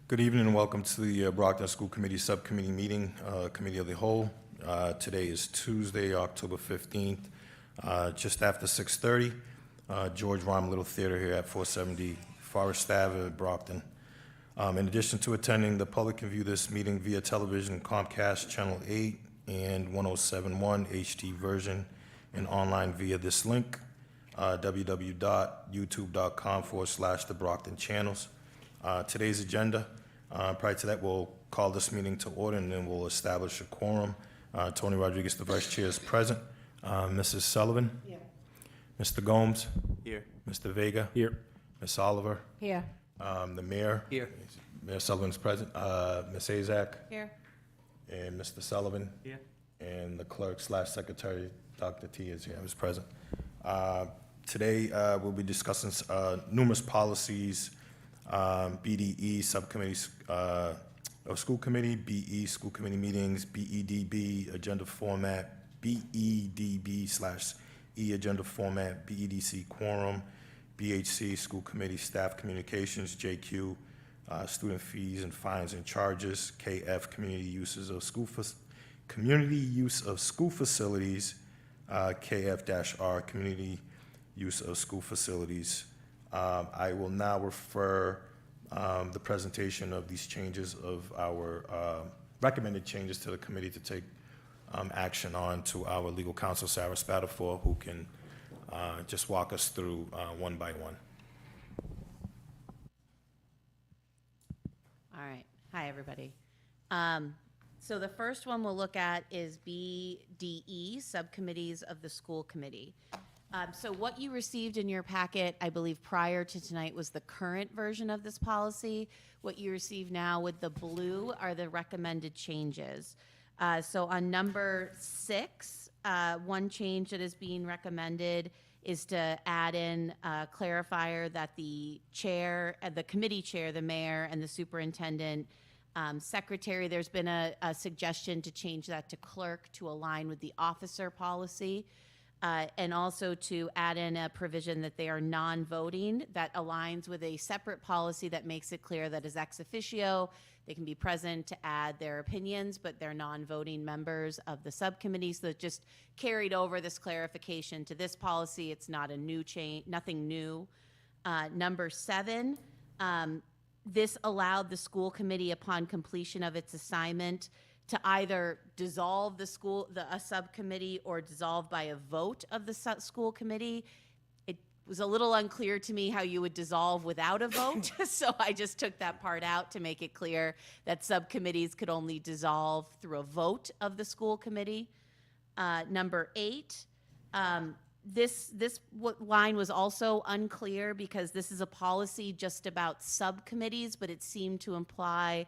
Good evening and welcome to the Brockton School Committee Subcommittee meeting, Committee of the Whole. Today is Tuesday, October 15th, just after 6:30. George Romm Little Theater here at 470 Forest Ave at Brockton. In addition to attending, the public can view this meeting via television, Comcast Channel 8 and 1071 HD version, and online via this link, www.youtube.com/TheBrocktonChannels. Today's agenda. Prior to that, we'll call this meeting to order and then we'll establish a quorum. Tony Rodriguez, the Vice Chair, is present. Mrs. Sullivan? Here. Mr. Gomes? Here. Mr. Vega? Here. Ms. Oliver? Here. The Mayor? Here. Mayor Sullivan is present. Ms. Azak? Here. And Mr. Sullivan? Here. And the Clerk/Secretary, Dr. T, is here, is present. Today, we'll be discussing numerous policies, BDE, subcommittees of school committee, BE, school committee meetings, BEDB, agenda format, BEDB/E, agenda format, BEDC, quorum, BHC, school committee, staff communications, JQ, student fees and fines and charges, KF, community use of school facilities, KF-R, community use of school facilities. I will now refer the presentation of these changes of our recommended changes to the committee to take action on to our legal counsel, Sarah Spatafor, who can just walk us through one by one. All right. Hi, everybody. So the first one we'll look at is BDE, Subcommittees of the School Committee. So what you received in your packet, I believe prior to tonight, was the current version of this policy. What you receive now with the blue are the recommended changes. So on number 6, one change that is being recommended is to add in a clarifier that the chair, the committee chair, the mayor, and the superintendent, secretary, there's been a suggestion to change that to clerk to align with the officer policy. And also to add in a provision that they are non-voting that aligns with a separate policy that makes it clear that as ex officio, they can be present to add their opinions, but they're non-voting members of the subcommittee. So it just carried over this clarification to this policy. It's not a new change, nothing new. Number 7, this allowed the school committee upon completion of its assignment to either dissolve a subcommittee or dissolve by a vote of the school committee. It was a little unclear to me how you would dissolve without a vote, so I just took that part out to make it clear that subcommittees could only dissolve through a vote of the school committee. Number 8, this line was also unclear because this is a policy just about subcommittees, but it seemed to imply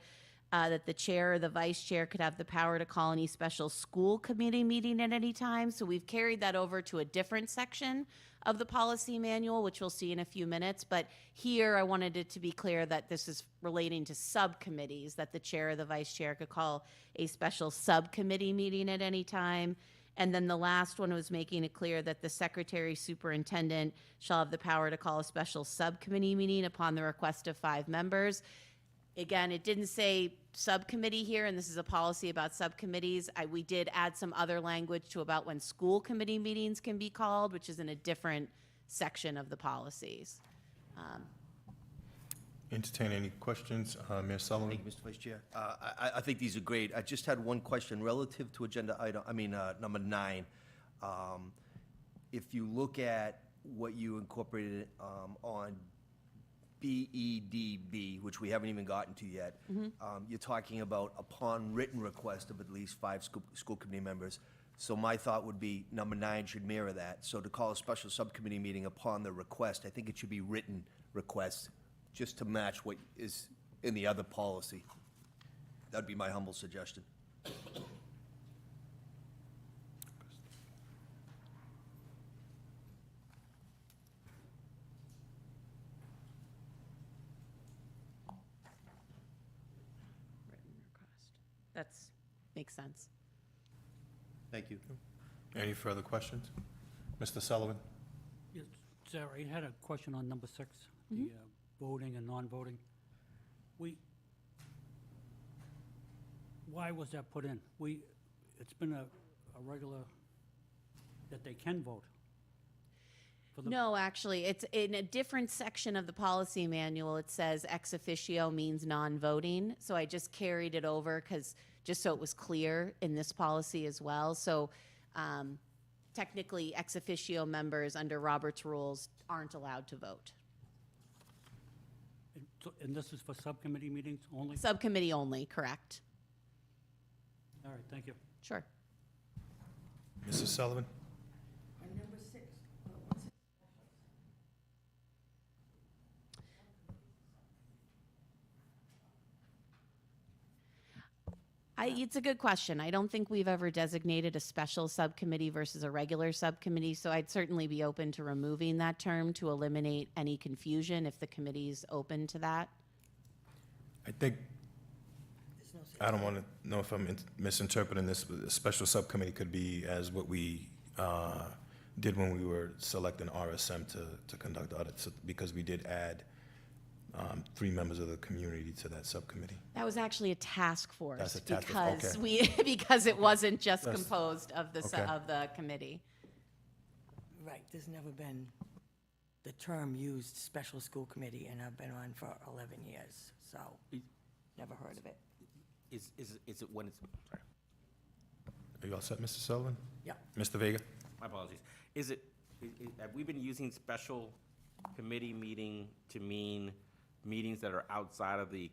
that the chair or the vice chair could have the power to call any special school committee meeting at any time. So we've carried that over to a different section of the policy manual, which we'll see in a few minutes. But here I wanted it to be clear that this is relating to subcommittees, that the chair or the vice chair could call a special subcommittee meeting at any time. And then the last one was making it clear that the secretary superintendent shall have the power to call a special subcommittee meeting upon the request of 5 members. Again, it didn't say subcommittee here, and this is a policy about subcommittees. We did add some other language to about when school committee meetings can be called, which is in a different section of the policies. Entertain any questions, Mayor Sullivan? Thank you, Mr. Vice Chair. I think these are great. I just had one question relative to agenda item, number 9. If you look at what you incorporated on BEDB, which we haven't even gotten to yet, you're talking about upon written request of at least 5 school committee members. So my thought would be number 9 should mirror that. So to call a special subcommittee meeting upon the request, I think it should be written request, just to match what is in the other policy. That'd be my humble suggestion. That's makes sense. Thank you. Any further questions? Mr. Sullivan? Yes, Sarah, I had a question on number 6, the voting and non-voting. why was that put in? It's been a regular, that they can vote. For the- No, actually, it's in a different section of the policy manual. It says ex officio means non-voting. So I just carried it over because, just so it was clear in this policy as well. So technically, ex officio members under Robert's rules aren't allowed to vote. And this is for subcommittee meetings only? Subcommittee only, correct? All right, thank you. Sure. Mrs. Sullivan? On number 6, It's a good question. I don't think we've ever designated a special subcommittee versus a regular subcommittee, so I'd certainly be open to removing that term to eliminate any confusion if the committee's open to that. I think, there's no I don't want to know if I'm misinterpreting this, but a special subcommittee could be as what we did when we were selecting RSM to conduct audits, because we did add 3 members of the community to that subcommittee. That was actually a task force. That's a task force, because okay. because it wasn't just That's- composed of okay. of the committee. Right, there's never been the term used, special school committee, and I've been on for 11 years, so never heard of it. Is it when it's, sorry, Are you all set, Mr. Sullivan? Yeah. Mr. Vega? my apologies. Have we been using special committee meeting to mean meetings that are outside of the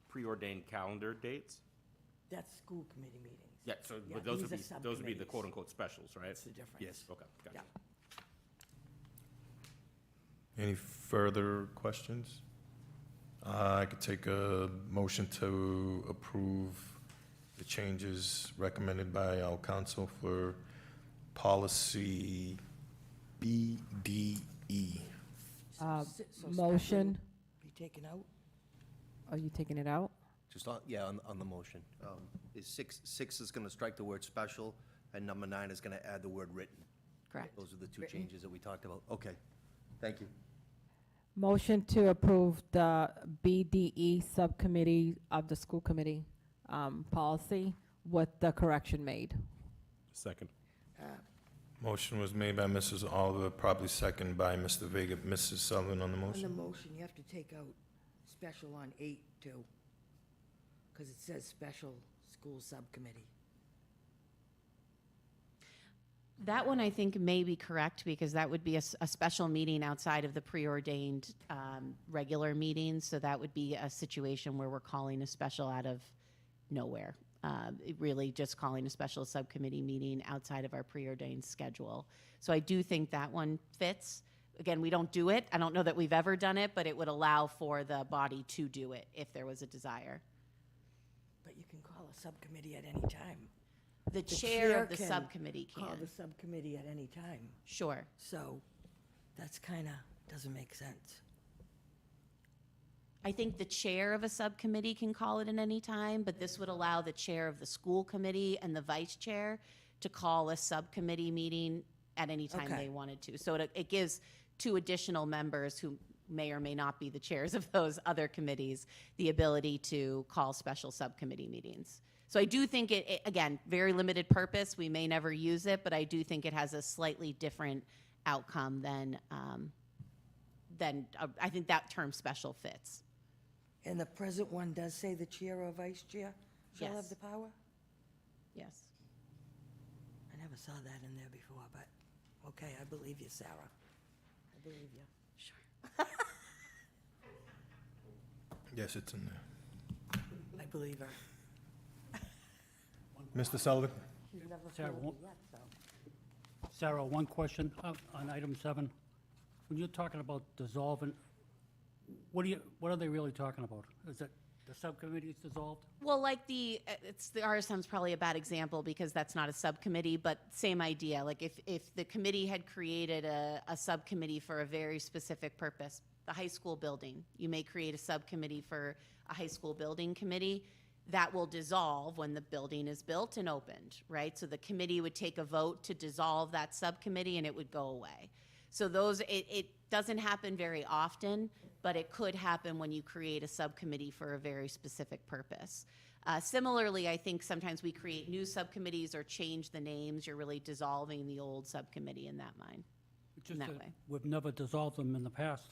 preordained calendar dates? That's school committee meetings. Yeah, so, Yeah, but those these would are be the subcommittees. quote-unquote specials, right? That's the difference. Yes. Okay, gotcha. Yeah. Any further questions? I could take a motion to approve the changes recommended by our council for policy BDE. So special Motion, Be taken out? are you taking it out? Just on, yeah, on the motion. Is 6 is going to strike the word special, and number 9 is going to add the word written. Correct. Those are the 2 Written. changes that we talked about. Okay, thank you. Motion to approve the BDE subcommittee of the school committee policy with the correction made. Second. Motion was made by Mrs. Oliver, probably second by Mr. Vega. Mrs. Sullivan on the On the motion? motion, you have to take out special on 8 too, because it says special school subcommittee. That one I think may be correct because that would be a special meeting outside of the preordained regular meetings. So that would be a situation where we're calling a special out of nowhere. Really just calling a special subcommittee meeting outside of our preordained schedule. So I do think that one fits. Again, we don't do it. I don't know that we've ever done it, but it would allow for the body to do it if there was a desire. But you can call a subcommittee at any time. The The chair of the can subcommittee Call can. the subcommittee at any time. Sure. So that's kind of, doesn't make sense. I think the chair of a subcommittee can call it at any time, but this would allow the chair of the school committee and the vice chair to call a subcommittee meeting at any time Okay. they wanted to. So it gives 2 additional members who may or may not be the chairs of those other committees the ability to call special subcommittee meetings. So I do think again, very limited purpose. We may never use it, but I do think it has a slightly different outcome than I think that term special fits. And the present one does say the chair or vice chair shall have Yes. the power? Yes. I never saw that in there before, but, okay, I believe you, Sarah. I believe you. Sure. Yes, it's in there. I believe her. Mr. Sullivan? She's never Sarah, failed won't- me yet, so. Sarah, one question on item 7. When you're talking about dissolving, what are they really talking about? Is it the subcommittee's dissolved? Well, like the RSM's probably a bad example because that's not a subcommittee, but same idea. Like if the committee had created a subcommittee for a very specific purpose, the high school building, you may create a subcommittee for a high school building committee. That will dissolve when the building is built and opened, right? So the committee would take a vote to dissolve that subcommittee and it would go away. So it doesn't happen very often, but it could happen when you create a subcommittee for a very specific purpose. Similarly, I think sometimes we create new subcommittees or change the names. You're really dissolving the old subcommittee in that mind. It's just that that way. we've never dissolved them in the past.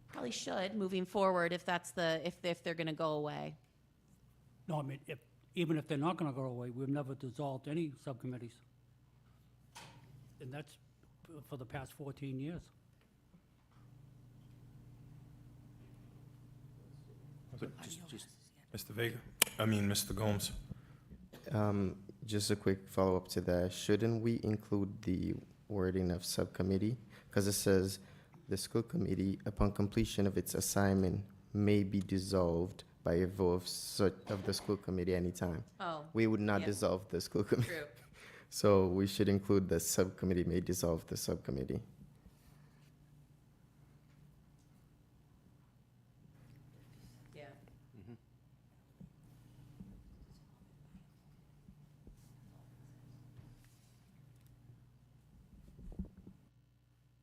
Probably should, moving forward, if that's if they're going to go away. No, I mean, even if they're not gonna go away, we've never dissolved any subcommittees. And that's for the past 14 years. Mr. Vega, Mr. Gomes. Just a quick follow-up to that. Shouldn't we include the wording of subcommittee? Because it says, the school committee, upon completion of its assignment, may be dissolved by a vote of the school committee anytime. Oh, We would not yeah. dissolve the school committee. true. So we should include the subcommittee may dissolve the subcommittee. Yeah.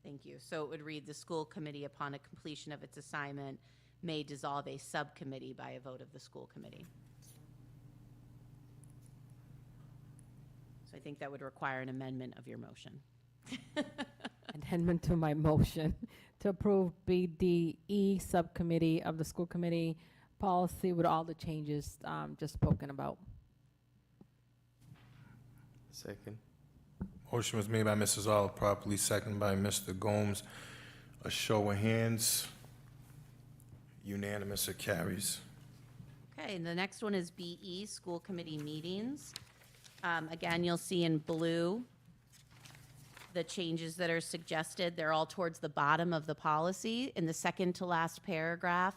Thank you. So it would read, the school committee, upon a completion of its assignment, may dissolve a subcommittee by a vote of the school committee. So I think that would require an amendment of your motion. Amendment to my motion to approve BDE Subcommittee of the School Committee policy with all the changes just spoken about. Second. Motion was made by Mrs. Olive, properly seconded by Mr. Gomes. A show of hands. Unanimous, it carries. Okay, and the next one is BE, school committee meetings. Again, you'll see in blue the changes that are suggested. They're all towards the bottom of the policy. In the second to last paragraph,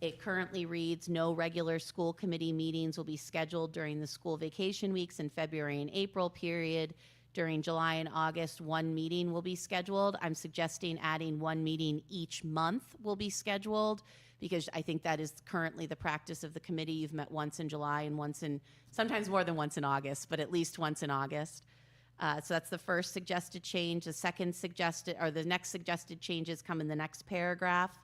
it currently reads, no regular school committee meetings will be scheduled during the school vacation weeks in February and April period. During July and August, one meeting will be scheduled. I'm suggesting adding one meeting each month will be scheduled, because I think that is currently the practice of the committee. You've met once in July and once in, sometimes more than once in August, but at least once in August. So that's the first suggested change. The second suggested, or the next suggested changes come in the next paragraph.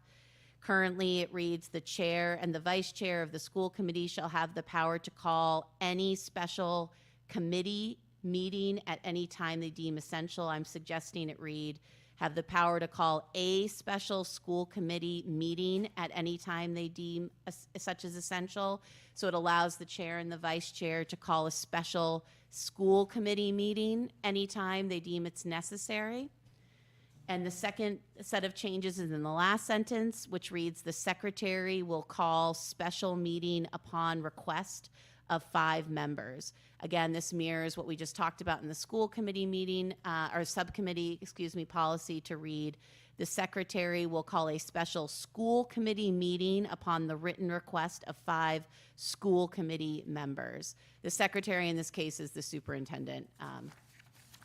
Currently, it reads, the chair and the vice chair of the school committee shall have the power to call any special committee meeting at any time they deem essential. I'm suggesting it read, have the power to call a special school committee meeting at any time they deem such as essential. So it allows the chair and the vice chair to call a special school committee meeting anytime they deem it's necessary. And the second set of changes is in the last sentence, which reads, the secretary will call special meeting upon request of 5 members. Again, this mirrors what we just talked about in the school committee meeting, or subcommittee, policy to read, the secretary will call a special school committee meeting upon the written request of 5 school committee members. The secretary in this case is the superintendent,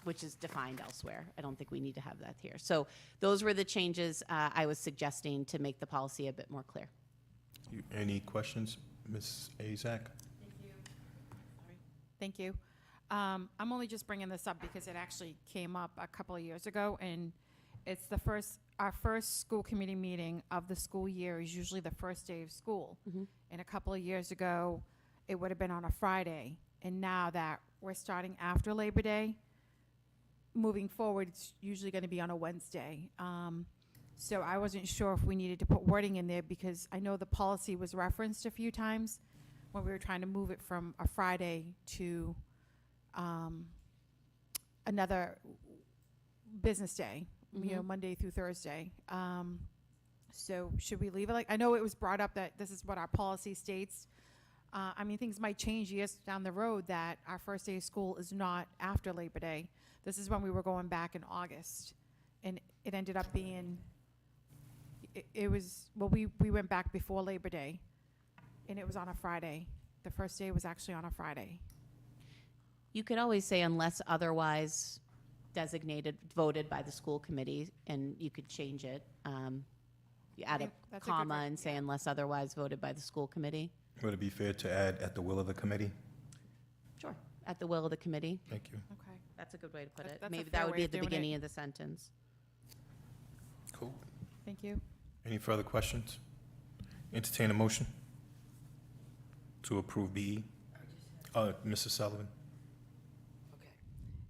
which is defined elsewhere. I don't think we need to have that here. So those were the changes I was suggesting to make the policy a bit more clear. Any questions, Ms. Azak? Thank you. I'm only just bringing this up because it actually came up a couple of years ago, and it's our first school committee meeting of the school year is usually the first day of school. And a couple of years ago, it would have been on a Friday. And now that we're starting after Labor Day, moving forward, it's usually going to be on a Wednesday. So I wasn't sure if we needed to put wording in there, because I know the policy was referenced a few times when we were trying to move it from a Friday to another business day, you know, Monday through Thursday. So should we leave it like, I know it was brought up that this is what our policy states. I mean, things might change years down the road that our first day of school is not after Labor Day. This is when we were going back in August. And it ended up being, it was, well, we went back before Labor Day. And it was on a Friday. The first day was actually on a Friday. You could always say unless otherwise designated, voted by the school committee, and you could change it. You add a think that's a good comma re- and say unless otherwise voted by the school committee. Would it be fair to add at the will of the committee? Sure. At the will of the committee. Thank you. Okay. That's a good way to put That's- it. that's a Maybe fair that would way be of at the doing it. beginning of the sentence. Cool. Thank you. Any further questions? Entertain a motion. to approve BE. Mrs. Sullivan? Okay.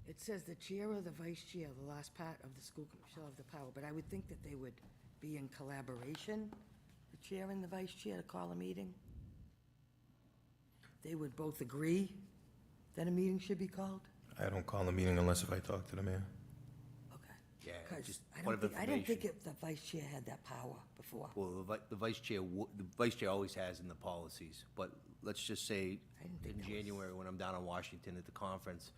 It says the chair or the vice chair, the last part of the school shall have the power, but I would think that they would be in collaboration, the chair and the vice chair, to call a meeting. They would both agree that a meeting should be called? I don't call a meeting unless if I talk to the mayor. Okay. Yeah, 'Cause just I point don't of think, I didn't think information. the vice chair had that power before. Well, the vice chair, the vice chair always has in the policies, but let's just say I didn't think in that was- January, when I'm down in Washington at the conference,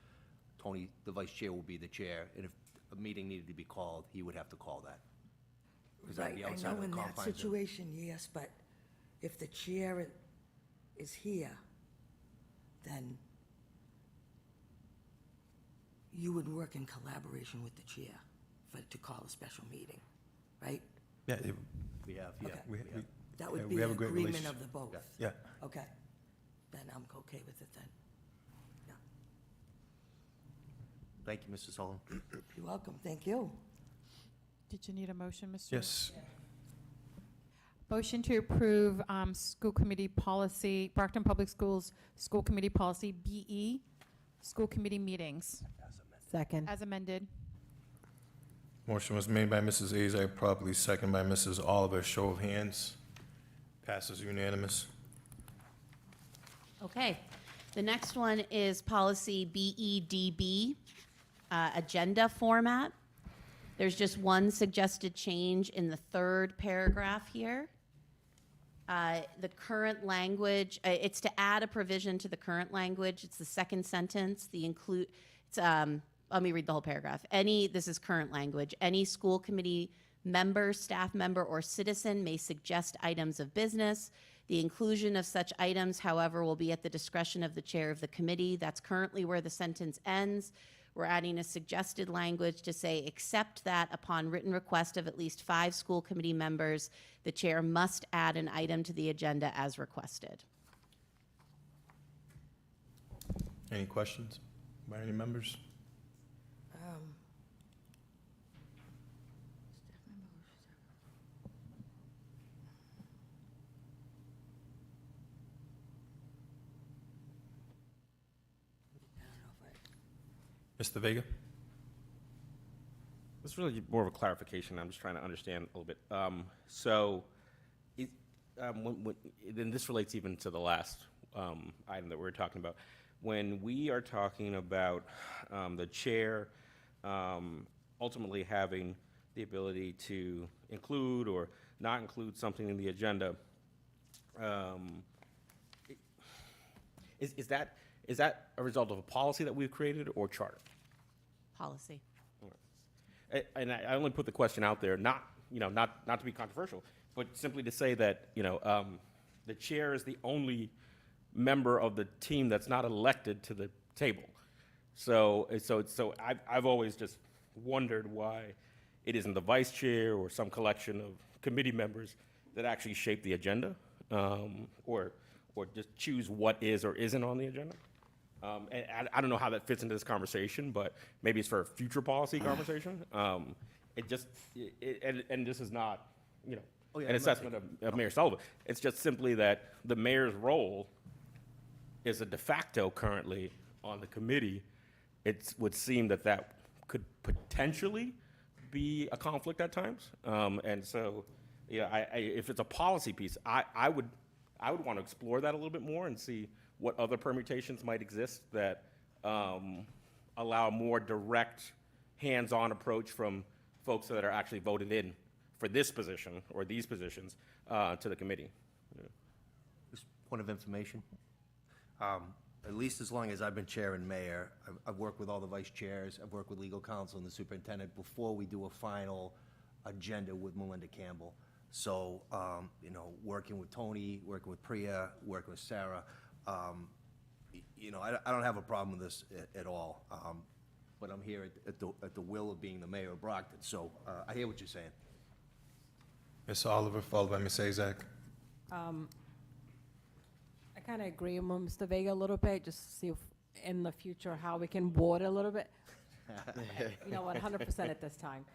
Tony, the vice chair will be the chair, and if a meeting needed to be called, he would have to call that. Because that'd be Right, I outside know of the in that confines of. situation, yes, but if the chair is here, then you would work in collaboration with the chair to call a special meeting, right? Yeah, We have, yeah. Okay. we, we we, have. That Yeah, would we be have an a great agreement relationship. of the both. yeah. Okay, then I'm okay with it then. Yeah. Thank you, Mr. Sullivan. You're welcome, thank you. Did you need a motion, Mr.? Yes. Motion to approve school committee policy, Brockton Public Schools School Committee Policy BE, school committee meetings, Second. as amended. Motion was made by Mrs. Azak, properly second by Mrs. Oliver. Show of hands. Passes unanimous. Okay. The next one is policy BEDB, agenda format. There's just one suggested change in the third paragraph here. The current language, it's to add a provision to the current language. It's the second sentence, let me read the whole paragraph. This is current language. Any school committee member, staff member, or citizen may suggest items of business. The inclusion of such items, however, will be at the discretion of the chair of the committee. That's currently where the sentence ends. We're adding a suggested language to say, except that upon written request of at least 5 school committee members, the chair must add an item to the agenda as requested. Any questions by any members? Mr. Vega? This is really more of a clarification. I'm just trying to understand a little bit. So, then this relates even to the last item that we were talking about. When we are talking about the chair ultimately having the ability to include or not include something in the agenda, is that a result of a policy that we've created or charter? Policy. And I only put the question out there, not to be controversial, but simply to say that, the chair is the only member of the team that's not elected to the table. So I've always just wondered why it isn't the vice chair or some collection of committee members that actually shape the agenda, or just choose what is or isn't on the agenda. And I don't know how that fits into this conversation, but maybe it's for a future policy conversation. And this is not, Oh, yeah, an I'm not assessment of Mayor Sullivan. It's just simply that the mayor's role is a de facto currently on the committee. It would seem that could potentially be a conflict at times. And so, if it's a policy piece, I would want to explore that a little bit more and see what other permutations might exist that allow a more direct, hands-on approach from folks that are actually voted in for this position or these positions to the committee. Just point of information. At least as long as I've been chair and mayor, I've worked with all the vice chairs, I've worked with legal counsel and the superintendent before we do a final agenda with Melinda Campbell. So, working with Tony, working with Priya, working with Sarah, I don't have a problem with this at all. But I'm here at the will of being the mayor of Brockton, so I hear what you're saying. Ms. Oliver, followed by Ms. Azak. I kind of agree with Mr. Vega a little bit, just to see if in the future how we can word it a little bit. 100% at this time.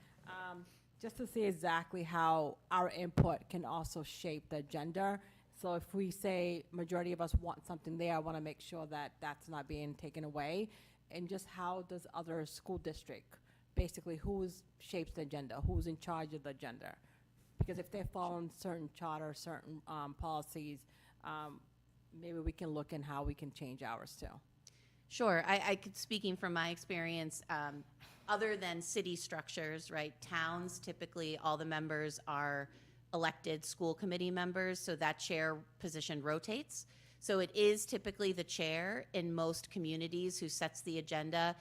Just to see exactly how our input can also shape the agenda. So if we say majority of us want something there, I want to make sure that that's not being taken away. And just how does other school district, basically who's shapes the agenda, who's in charge of the agenda? Because if they're following certain charter, certain policies, maybe we can look in how we can change ours too. Sure, speaking from my experience, other than city structures, right, towns, typically all the members are elected school committee members, so that chair position rotates. So it is typically the chair in most communities who sets the agenda.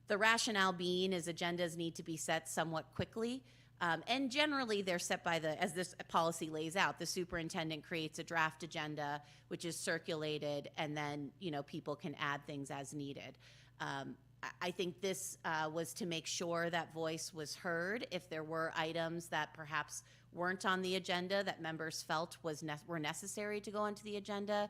The rationale being is agendas need to be set somewhat quickly. And generally, they're set by as this policy lays out, the superintendent creates a draft agenda, which is circulated, and then, people can add things as needed. I think this was to make sure that voice was heard. If there were items that perhaps weren't on the agenda that members felt were necessary to go onto the agenda,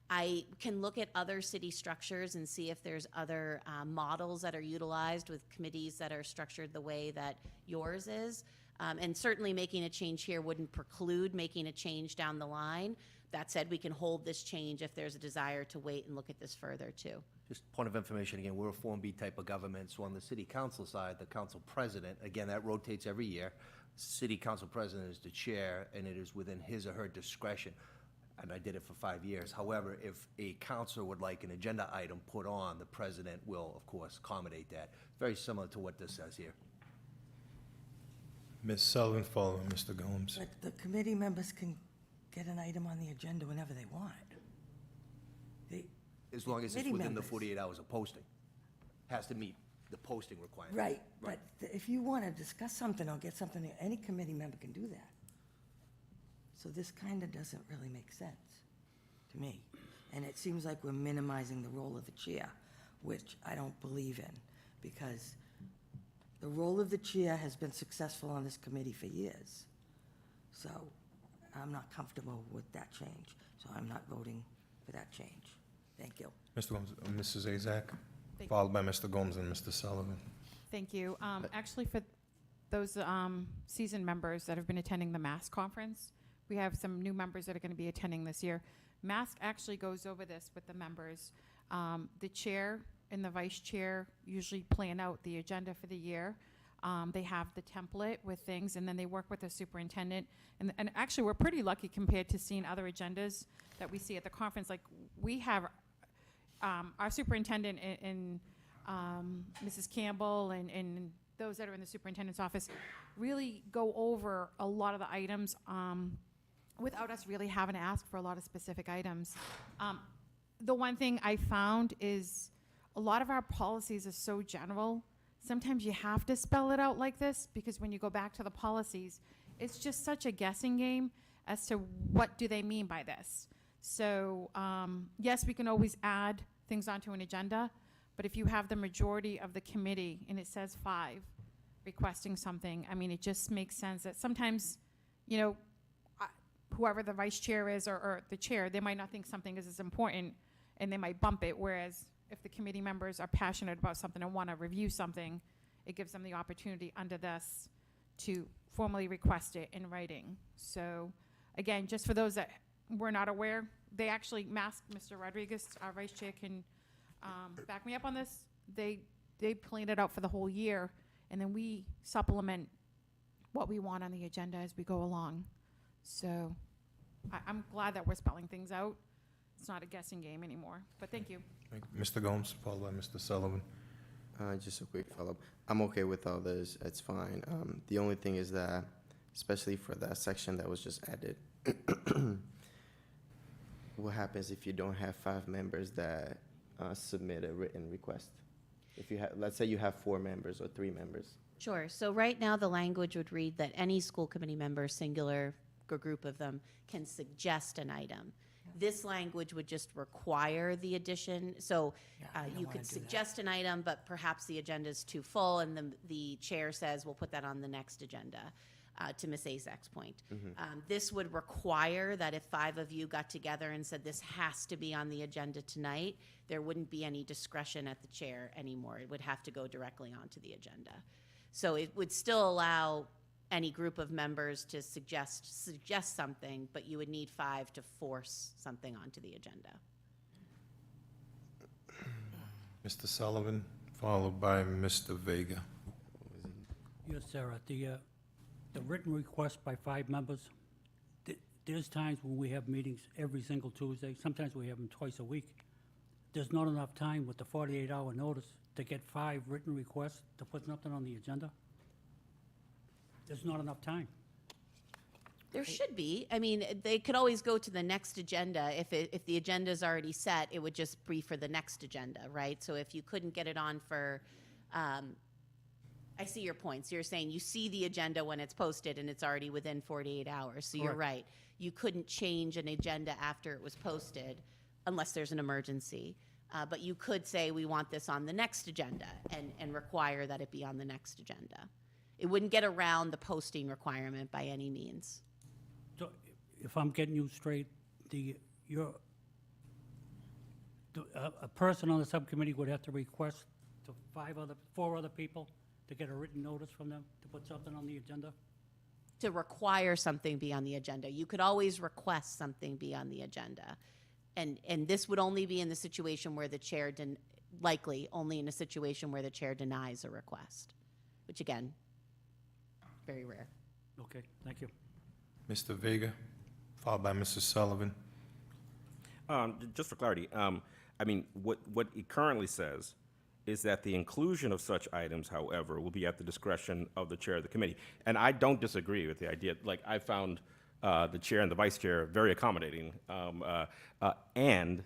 I can look at other city structures and see if there's other models that are utilized with committees that are structured the way that yours is. And certainly making a change here wouldn't preclude making a change down the line. That said, we can hold this change if there's a desire to wait and look at this further too. Just point of information, again, we're a Form B type of government, so on the city council side, the council president, again, that rotates every year. City council president is the chair, and it is within his or her discretion, and I did it for 5 years. However, if a counselor would like an agenda item put on, the president will, of course, accommodate that. Very similar to what this says here. Ms. Sullivan, following Mr. Gomes. But the committee members can get an item on the agenda whenever they want. As long as it's Committee within the members. 48 hours of posting. Has to meet the posting requirement. Right, but if you want to discuss something or get something, any committee member can do that. So this kind of doesn't really make sense to me. And it seems like we're minimizing the role of the chair, which I don't believe in, because the role of the chair has been successful on this committee for years. So I'm not comfortable with that change, so I'm not voting for that change. Thank you. Mr. Gomes, Mrs. Azak, Thank- followed by Mr. Gomes and Mr. Sullivan. Thank you. Actually, for those seasoned members that have been attending the MASC conference, we have some new members that are going to be attending this year. MASC actually goes over this with the members. The chair and the vice chair usually plan out the agenda for the year. They have the template with things, and then they work with the superintendent. And actually, we're pretty lucky compared to seeing other agendas that we see at the conference. Like, we have our superintendent and Mrs. Campbell and those that are in the superintendent's office really go over a lot of the items without us really having to ask for a lot of specific items. The one thing I found is a lot of our policies are so general. Sometimes you have to spell it out like this, because when you go back to the policies, it's just such a guessing game as to what do they mean by this. So yes, we can always add things onto an agenda, but if you have the majority of the committee and it says 5 requesting something, I mean, it just makes sense that sometimes, whoever the vice chair is or the chair, they might not think something is as important and they might bump it, whereas if the committee members are passionate about something and want to review something, it gives them the opportunity under this to formally request it in writing. So again, just for those that were not aware, they actually Mr. Rodriguez, our vice chair, can back me up on this. They plan it out for the whole year, and then we supplement what we want on the agenda as we go along. So I'm glad that we're spelling things out. It's not a guessing game anymore, but thank you. Mr. Gomes, followed by Mr. Sullivan. Just a quick follow-up. I'm okay with all this. It's fine. The only thing is that, especially for that section that was just added, what happens if you don't have 5 members that submit a written request? If you have, let's say you have 4 members or 3 members. Sure. So right now, the language would read that any school committee member, singular or group of them, can suggest an item. This language would just require the addition. So I don't you wanna could do that. suggest an item, but perhaps the agenda is too full, and the chair says, we'll put that on the next agenda, to Ms. Azak's point. This would require that if 5 of you got together and said, this has to be on the agenda tonight, there wouldn't be any discretion at the chair anymore. It would have to go directly onto the agenda. So it would still allow any group of members to suggest something, but you would need 5 to force something onto the agenda. Mr. Sullivan, followed by Mr. Vega. Yes, Sarah, the written request by 5 members, there's times when we have meetings every single Tuesday, sometimes we have them twice a week. There's not enough time with the 48-hour notice to get 5 written requests to put something on the agenda. There's not enough time. There should be. I mean, they could always go to the next agenda. If the agenda's already set, it would just be for the next agenda, right? So if you couldn't get it on for, I see your points. You're saying you see the agenda when it's posted and it's already within 48 hours. So you're Correct. right. You couldn't change an agenda after it was posted unless there's an emergency. But you could say, we want this on the next agenda and require that it be on the next agenda. It wouldn't get around the posting requirement by any means. So if I'm getting you straight, a person on the subcommittee would have to request to 4 other people to get a written notice from them to put something on the agenda? To require something be on the agenda. You could always request something be on the agenda. And this would only be in the situation where the chair, likely only in a situation where the chair denies a request, which again, very rare. Okay, thank you. Mr. Vega, followed by Mrs. Sullivan. Just for clarity, I mean, what it currently says is that the inclusion of such items, however, will be at the discretion of the chair of the committee. And I don't disagree with the idea. Like, I found the chair and the vice chair very accommodating, and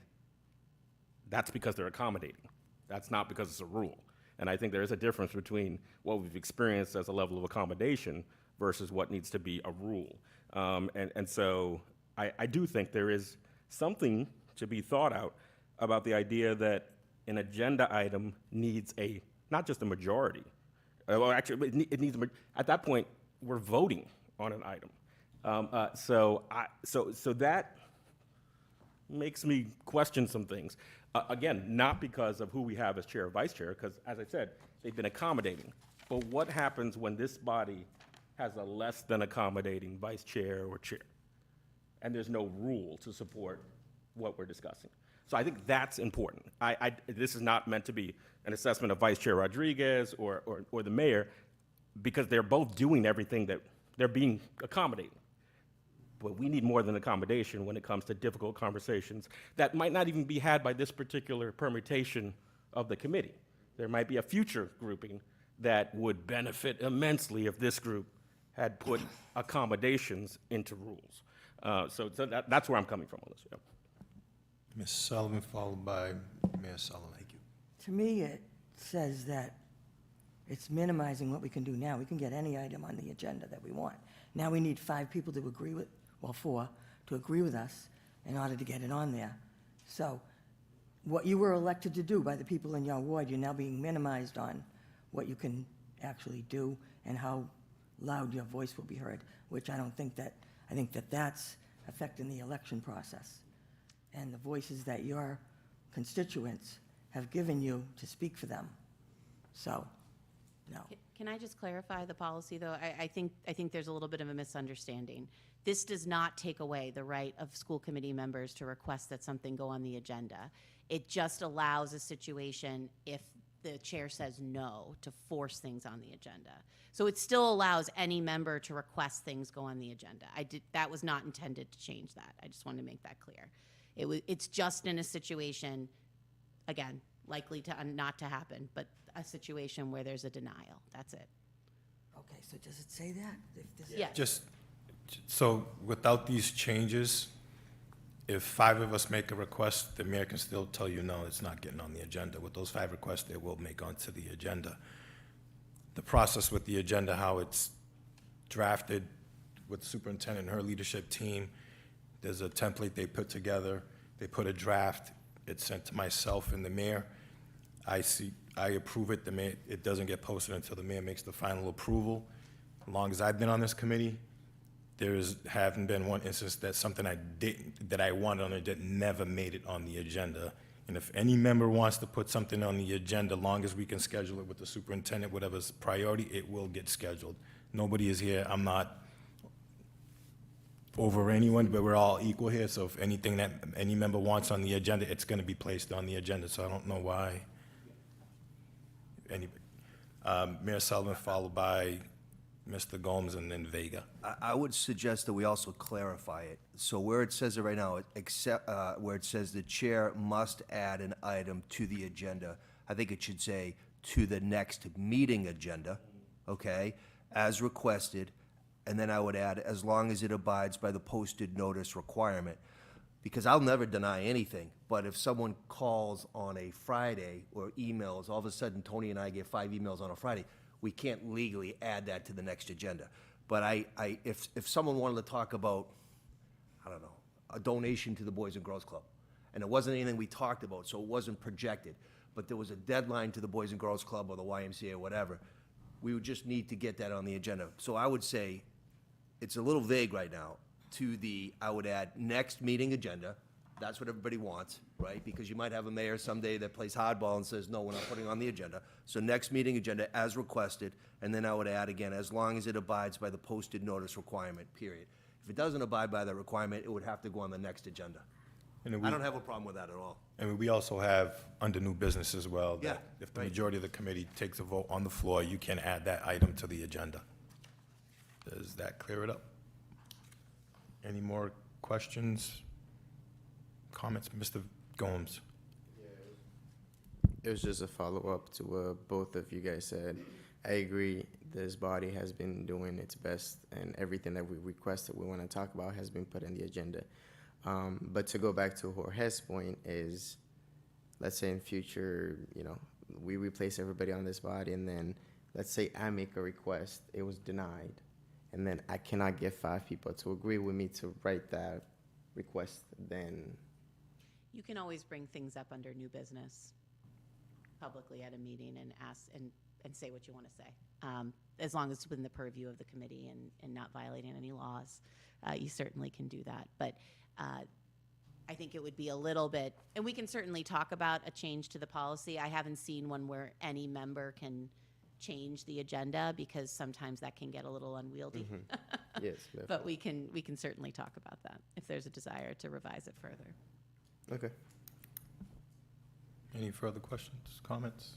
that's because they're accommodating. That's not because it's a rule. And I think there is a difference between what we've experienced as a level of accommodation versus what needs to be a rule. And so I do think there is something to be thought out about the idea that an agenda item needs not just a majority. Well, actually, it needs at that point, we're voting on an item. So that makes me question some things. Again, not because of who we have as chair or vice chair, because as I said, they've been accommodating. But what happens when this body has a less than accommodating vice chair or chair? And there's no rule to support what we're discussing. So I think that's important. This is not meant to be an assessment of Vice Chair Rodriguez or the mayor, because they're both doing everything that they're being accommodating. But we need more than accommodation when it comes to difficult conversations that might not even be had by this particular permutation of the committee. There might be a future grouping that would benefit immensely if this group had put accommodations into rules. So that's where I'm coming from on this. Yeah. Ms. Sullivan, followed by Mayor Sullivan. Thank you. To me, it says that it's minimizing what we can do now. We can get any item on the agenda that we want. Now we need 5 people to agree with, 4, to agree with us in order to get it on there. So what you were elected to do by the people in your ward, you're now being minimized on what you can actually do and how loud your voice will be heard, which I think that that's affecting the election process and the voices that your constituents have given you to speak for them. So, no. Can I just clarify the policy, though? I think there's a little bit of a misunderstanding. This does not take away the right of school committee members to request that something go on the agenda. It just allows a situation if the chair says no to force things on the agenda. So it still allows any member to request things go on the agenda. That was not intended to change that. I just wanted to make that clear. It's just in a situation, again, likely to not to happen, but a situation where there's a denial. That's it. Okay, so does it say that? If this- Yeah. So without these changes, if 5 of us make a request, the mayor can still tell you, no, it's not getting on the agenda. With those 5 requests, they will make onto the agenda. The process with the agenda, how it's drafted with the superintendent and her leadership team, there's a template they put together. They put a draft. It's sent to myself and the mayor. I approve it. The mayor, it doesn't get posted until the mayor makes the final approval. As long as I've been on this committee, haven't been one instance that something that I wanted on it that never made it on the agenda, And if any member wants to put something on the agenda, long as we can schedule it with the superintendent, whatever's priority, it will get scheduled. Nobody is here, I'm not over anyone, but we're all equal here, so if anything that any member wants on the agenda, it's gonna be placed on the agenda, so I don't know why. Anybody. Mayor Sullivan, followed by Mr. Gomes, and then Vega. I would suggest that we also clarify it. So where it says it right now, except, where it says the chair must add an item to the agenda, I think it should say to the next meeting agenda, okay, as requested, and then I would add, as long as it abides by the posted notice requirement. Because I'll never deny anything, but if someone calls on a Friday or emails, all of a sudden Tony and I get 5 emails on a Friday, we can't legally add that to the next agenda. But if someone wanted to talk about, I don't know, a donation to the Boys and Girls Club, and it wasn't anything we talked about, so it wasn't projected, but there was a deadline to the Boys and Girls Club or the YMCA or whatever, we would just need to get that on the agenda. So I would say, it's a little vague right now, I would add next meeting agenda. That's what everybody wants, right? Because you might have a mayor someday that plays hardball and says, no, we're not putting on the agenda. So next meeting agenda as requested, and then I would add again, as long as it abides by the posted notice requirement, period. If it doesn't abide by that requirement, it would have to go on the next agenda. And I don't have a problem with that at all. And we also have under new business as well. that Yeah, If the right. majority of the committee takes a vote on the floor, you can add that item to the agenda. Does that clear it up? Any more questions, comments? Mr. Gomes? It was just a follow-up to what both of you guys said. I agree, this body has been doing its best, and everything that we requested, we want to talk about, has been put on the agenda. But to go back to Jorge's point is, let's say in future, we replace everybody on this body, and then, let's say I make a request, it was denied, and then I cannot get 5 people to agree with me to write that request, then You can always bring things up under new business publicly at a meeting and ask and say what you want to say. As long as it's within the purview of the committee and not violating any laws, you certainly can do that. But I think it would be a little bit, and we can certainly talk about a change to the policy. I haven't seen one where any member can change the agenda, because sometimes that can get a little unwieldy. yes. But we can certainly talk about that if there's a desire to revise it further. Okay. Any further questions, comments?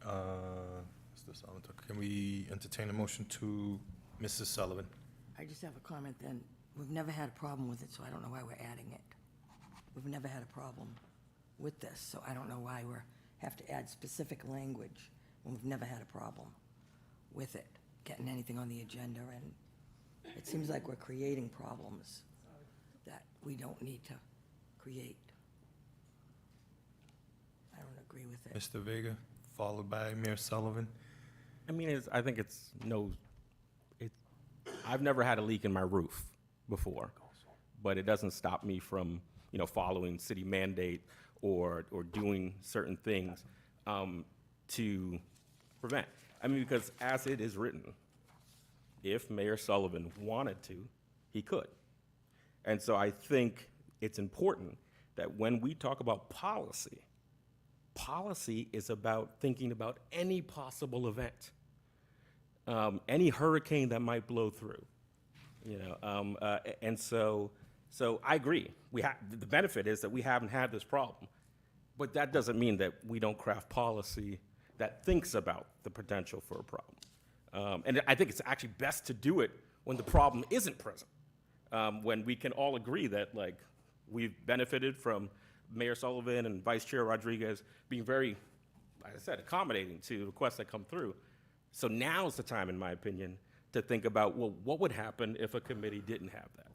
Mr. Sullivan, can we entertain a motion to Mrs. Sullivan? I just have a comment then. We've never had a problem with it, so I don't know why we're adding it. We've never had a problem with this, so I don't know why have to add specific language when we've never had a problem with it, getting anything on the agenda, and it seems like we're creating problems that we don't need to create. I don't agree with it. Mr. Vega, followed by Mayor Sullivan. I mean, I think I've never had a leak in my roof before, but it doesn't stop me from, following city mandate or doing certain things to prevent. I mean, because as it is written, if Mayor Sullivan wanted to, he could. And so I think it's important that when we talk about policy, policy is about thinking about any possible event, any hurricane that might blow through, and so I agree. The benefit is that we haven't had this problem, but that doesn't mean that we don't craft policy that thinks about the potential for a problem. And I think it's actually best to do it when the problem isn't present, when we can all agree that, like, we've benefited from Mayor Sullivan and Vice Chair Rodriguez being very, like I said, accommodating to requests that come through. So now's the time, in my opinion, to think about, well, what would happen if a committee didn't have that?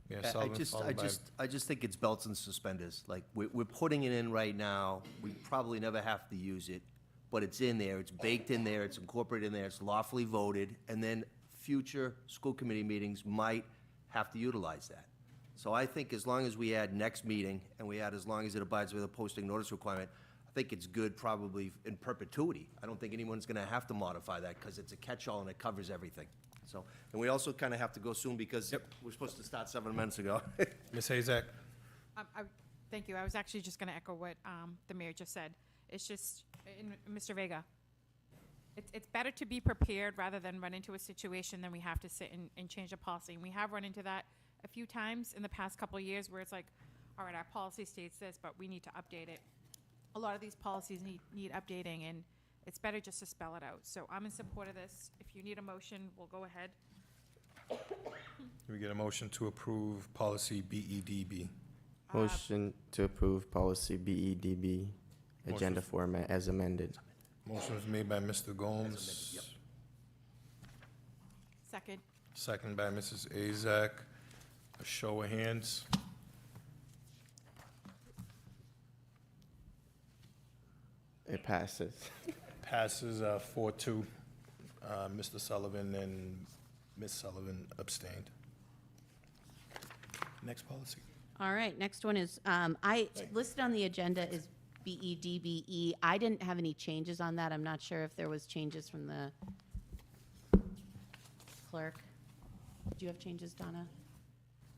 Mayor I Sullivan, followed by. I just think it's belts and suspenders. Like, we're putting it in right now. We probably never have to use it, but it's in there. It's baked in there. It's incorporated in there. It's lawfully voted. And then future school committee meetings might have to utilize that. So I think as long as we add next meeting, and we add as long as it abides with a posting notice requirement, I think it's good probably in perpetuity. I don't think anyone's gonna have to modify that, because it's a catch-all and it covers everything. So, and we also kind of have to go soon, because we're supposed to start 7 minutes ago. Ms. Hazak, Thank you. I was actually just going to echo what the mayor just said. It's just, Mr. Vega, it's better to be prepared rather than run into a situation than we have to sit and change a policy. And we have run into that a few times in the past couple of years where it's like, all right, our policy states this, but we need to update it. A lot of these policies need updating, and it's better just to spell it out. So I'm in support of this. If you need a motion, we'll go ahead. We get a motion to approve policy BEDB. Motion to approve policy BEDB, agenda format as amended. Motion was made by Mr. Gomes, Second. second by Mrs. Azak. A show of hands. It passes. Passes 4-2. Mr. Sullivan and Ms. Sullivan abstained. Next policy. All right, next one is, listed on the agenda is BEDBE. I didn't have any changes on that. I'm not sure if there was changes from the clerk. Did you have changes, Donna?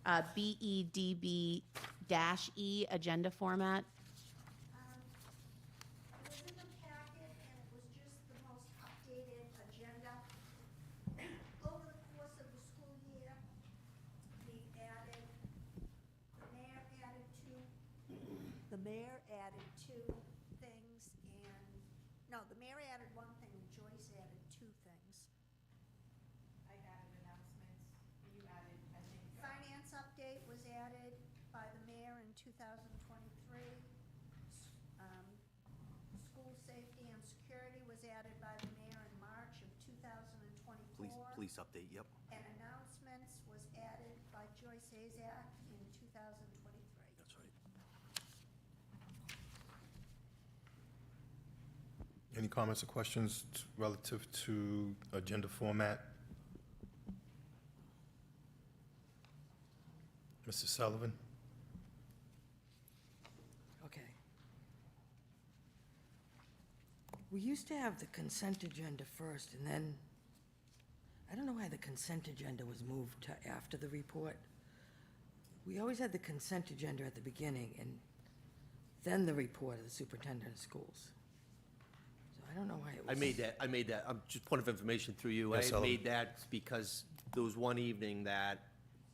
BEDB-E, agenda format. It was in the packet, and it was just the most updated agenda. Over the course of the school year, the mayor added two things, the mayor added one thing, and Joyce added two things. I added announcements. You added, I think. Finance update was added by the mayor in 2023. School safety and security was added by the mayor in March of 2024. Police update, yep. And announcements was added by Joyce Azak in 2023. That's right. Any comments or questions relative to agenda format? Mr. Sullivan? Okay. We used to have the consent agenda first, and then, I don't know why the consent agenda was moved to after the report. We always had the consent agenda at the beginning, and then the report of the superintendent of schools. So I don't know why it was. I made that, just point of information through you. Yes, I Sullivan. made that because there was one evening that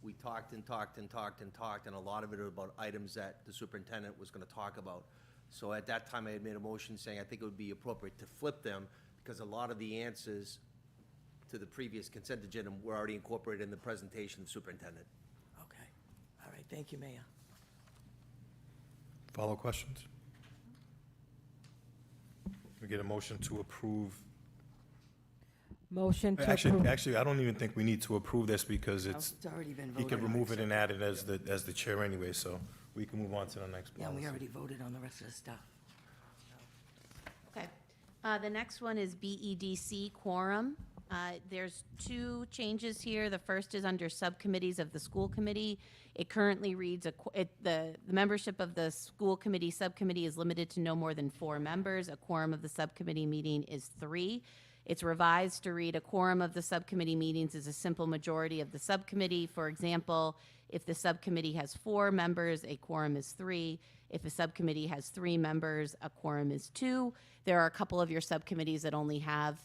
we talked and talked and talked and talked, and a lot of it was about items that the superintendent was gonna talk about. So at that time, I had made a motion saying I think it would be appropriate to flip them, because a lot of the answers to the previous consent agenda were already incorporated in the presentation of the superintendent. Okay. All right, thank you, Mayor. Follow questions? We get a motion to approve. Motion to approve. Actually, I don't even think we need to approve this because it's, It's already been he voted on. could remove it and add it as the chair anyway, so we can move on to the next Yeah, we policy. already voted on the rest of the stuff. Okay. The next one is BEDC quorum. There's two changes here. The first is under subcommittees of the school committee. It currently reads, the membership of the school committee subcommittee is limited to no more than 4 members. A quorum of the subcommittee meeting is 3. It's revised to read, a quorum of the subcommittee meetings is a simple majority of the subcommittee. For example, if the subcommittee has 4 members, a quorum is 3. If a subcommittee has 3 members, a quorum is 2. There are a couple of your subcommittees that only have,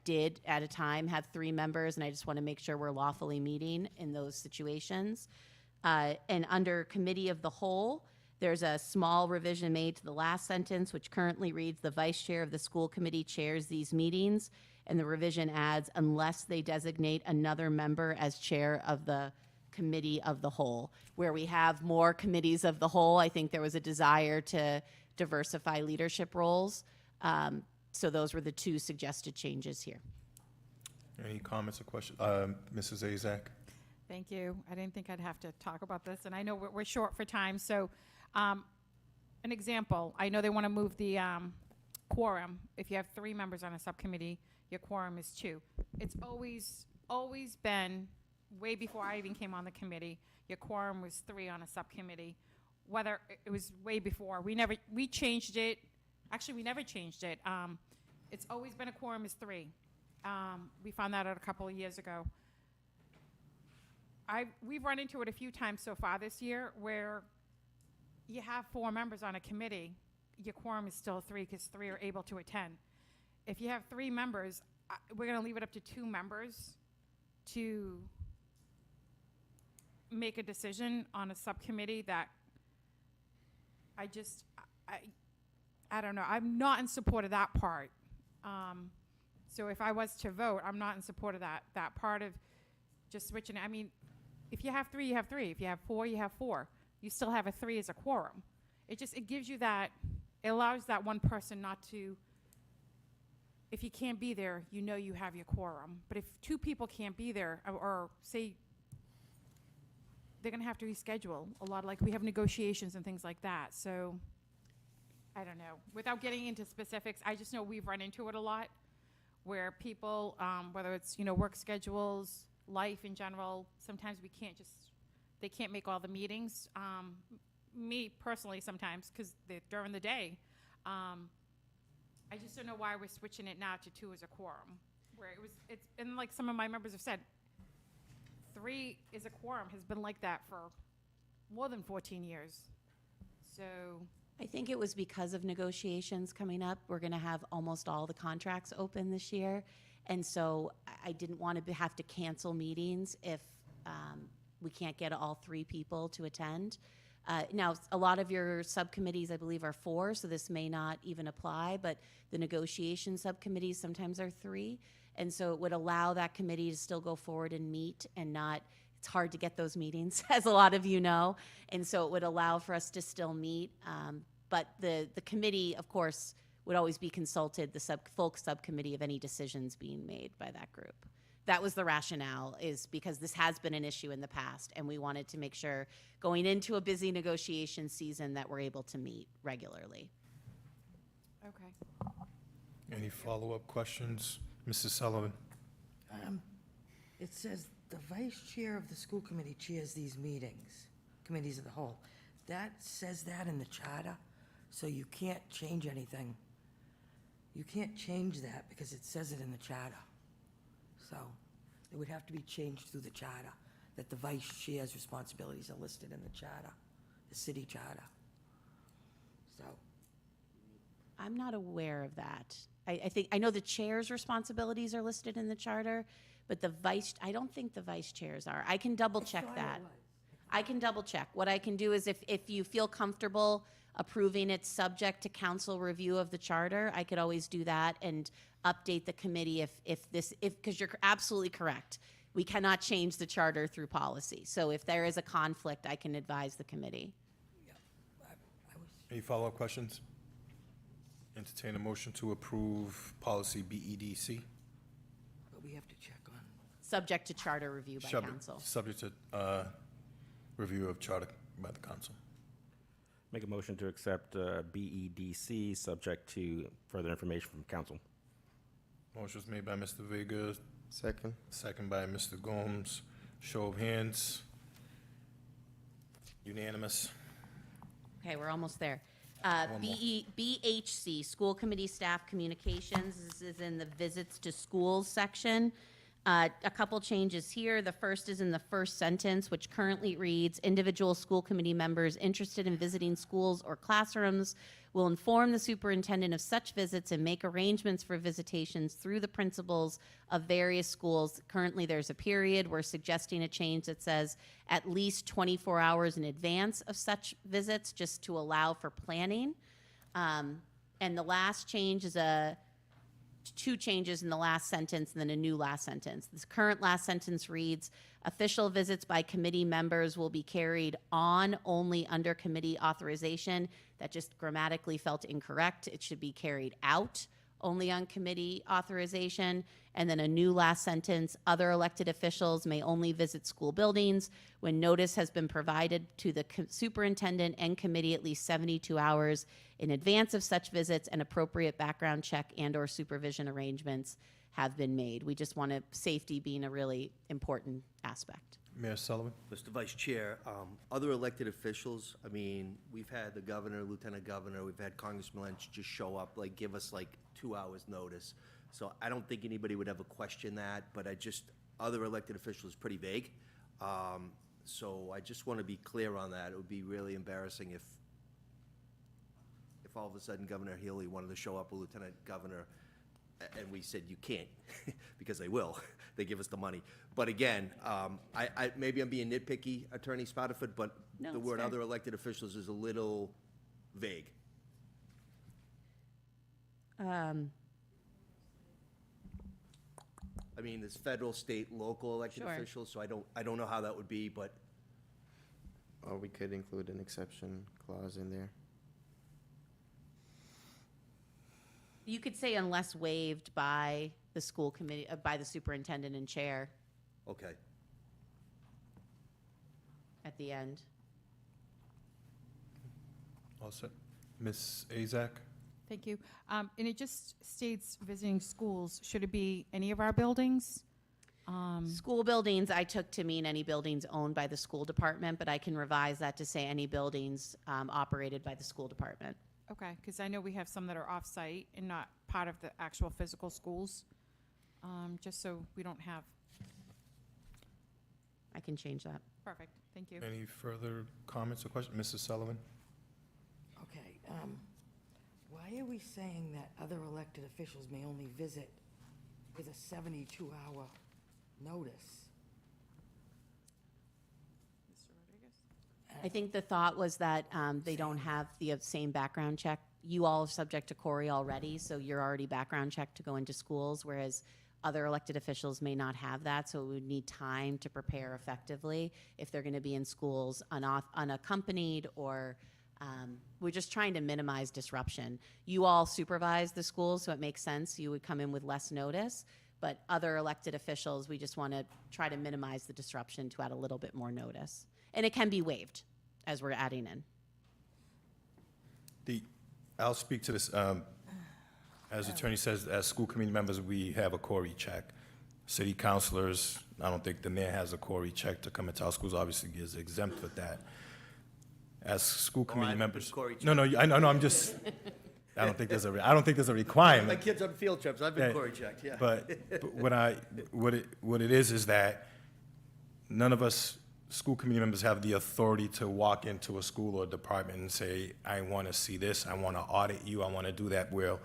did at a time have 3 members, and I just want to make sure we're lawfully meeting in those situations. And under committee of the whole, there's a small revision made to the last sentence, which currently reads, the vice chair of the school committee chairs these meetings. And the revision adds, unless they designate another member as chair of the committee of the whole. Where we have more committees of the whole, I think there was a desire to diversify leadership roles. So those were the 2 suggested changes here. Any comments or questions? Mrs. Azak? Thank you. I didn't think I'd have to talk about this, and I know we're short for time, so, an example, I know they want to move the quorum. If you have 3 members on a subcommittee, your quorum is 2. It's always been, way before I even came on the committee, your quorum was 3 on a subcommittee. Whether, it was way before. We changed it. Actually, we never changed it. It's always been a quorum is 3. We found that out a couple of years ago. We've run into it a few times so far this year where you have 4 members on a committee, your quorum is still 3 because 3 are able to attend. If you have 3 members, we're going to leave it up to 2 members to make a decision on a subcommittee that I just, I don't know. I'm not in support of that part. So if I was to vote, I'm not in support of that part of just switching it. I mean, if you have 3, you have 3. If you have 4, you have 4. You still have a 3 as a quorum. It gives you that, it allows that one person not to, if you can't be there, you know you have your quorum. But if 2 people can't be there, or say, they're gonna have to reschedule a lot, like we have negotiations and things like that, so, I don't know. Without getting into specifics, I just know we've run into it a lot, where people, whether it's, work schedules, life in general, sometimes they can't make all the meetings. Me personally sometimes, because during the day, I just don't know why we're switching it now to 2 as a quorum, where and like some of my members have said, 3 is a quorum, has been like that for more than 14 years. So, I think it was because of negotiations coming up. We're going to have almost all the contracts open this year. And so I didn't want to have to cancel meetings if we can't get all 3 people to attend. Now, a lot of your subcommittees, I believe, are 4, so this may not even apply, but the negotiation subcommittees sometimes are 3. And so it would allow that committee to still go forward and meet and not, it's hard to get those meetings, as a lot of you know. And so it would allow for us to still meet. But the committee, of course, would always be consulted, the full subcommittee, of any decisions being made by that group. That was the rationale, is because this has been an issue in the past, and we wanted to make sure, going into a busy negotiation season, that we're able to meet regularly. okay. Any follow-up questions? Mrs. Sullivan? It says the vice chair of the school committee chairs these meetings, committees of the whole. That says that in the charter, so you can't change anything. You can't change that because it says it in the charter. So it would have to be changed through the charter, that the vice chair's responsibilities are listed in the charter, the city charter. So, I'm not aware of that. I know the chair's responsibilities are listed in the charter, but I don't think the vice chairs are. I can double check thought it that. was. I can double check. What I can do is if you feel comfortable approving it subject to council review of the charter, I could always do that and update the committee because you're absolutely correct. We cannot change the charter through policy. So if there is a conflict, I can advise the committee. I was, Any follow-up questions? Entertain a motion to approve policy BEDC. but we have to check on, Subject to charter review by council. Subject to review of charter by the council. Make a motion to accept BEDC, subject to further information from council. Motion was made by Mr. Vega, Second. second by Mr. Gomes. Show of hands. Unanimous. Okay, we're almost there. One more. BHC, School Committee Staff Communications, this is in the visits to schools section. A couple changes here. The first is in the first sentence, which currently reads, individual school committee members interested in visiting schools or classrooms will inform the superintendent of such visits and make arrangements for visitations through the principals of various schools. Currently, there's a period. We're suggesting a change that says at least 24 hours in advance of such visits, just to allow for planning. And the last change is 2 changes in the last sentence and then a new last sentence. This current last sentence reads, official visits by committee members will be carried on only under committee authorization. That just grammatically felt incorrect. It should be carried out only on committee authorization. And then a new last sentence, other elected officials may only visit school buildings when notice has been provided to the superintendent and committee at least 72 hours in advance of such visits, and appropriate background check and/or supervision arrangements have been made. We just want safety being a really important aspect. Mayor Sullivan? Mr. Vice Chair, other elected officials, I mean, we've had the governor, lieutenant governor, we've had Congressman Lynch just show up, give us 2 hours' notice. So I don't think anybody would ever question that, but other elected officials is pretty vague. So I just want to be clear on that. It would be really embarrassing if if all of a sudden Governor Healy wanted to show up with Lieutenant Governor, and we said, you can't, because they will, they give us the money. But again, maybe I'm being nitpicky, Attorney Spotterford, but No, the it's word fair. other elected officials is a little vague. I mean, there's federal, state, local elected Sure. officials, so I don't know how that would be, but Or we could include an exception clause in there. You could say unless waived by the school committee, by the superintendent and chair okay. at the end. All set. Ms. Azak? Thank you. And it just states visiting schools. Should it be any of our buildings? School buildings, I took to mean any buildings owned by the school department, but I can revise that to say any buildings operated by the school department. Okay, because I know we have some that are off-site and not part of the actual physical schools, just so we don't have, I can change that. perfect, thank you. Any further comments or questions? Mrs. Sullivan? Okay, why are we saying that other elected officials may only visit with a 72-hour notice? Mr. Rodriguez? I think the thought was that they don't have the same background check. You all are subject to Corey already, so you're already background checked to go into schools, whereas other elected officials may not have that, so we would need time to prepare effectively if they're going to be in schools unaccompanied or we're just trying to minimize disruption. You all supervise the schools, so it makes sense. You would come in with less notice, but other elected officials, we just want to try to minimize the disruption to add a little bit more notice. And it can be waived as we're adding in. I'll speak to this. As the attorney says, as school committee members, we have a Corey check. City councilors, I don't think the mayor has a Corey check to come into our schools, obviously is exempt with that. As school committee I've been members. Corey No, no, I know, no, I'm just, I don't think there's a My requirement. kids on field trips, I've been Yeah, Cory checked, yeah. But what it is that none of us school committee members have the authority to walk into a school or department and say, I want to see this, I want to audit you, I want to do that. Well,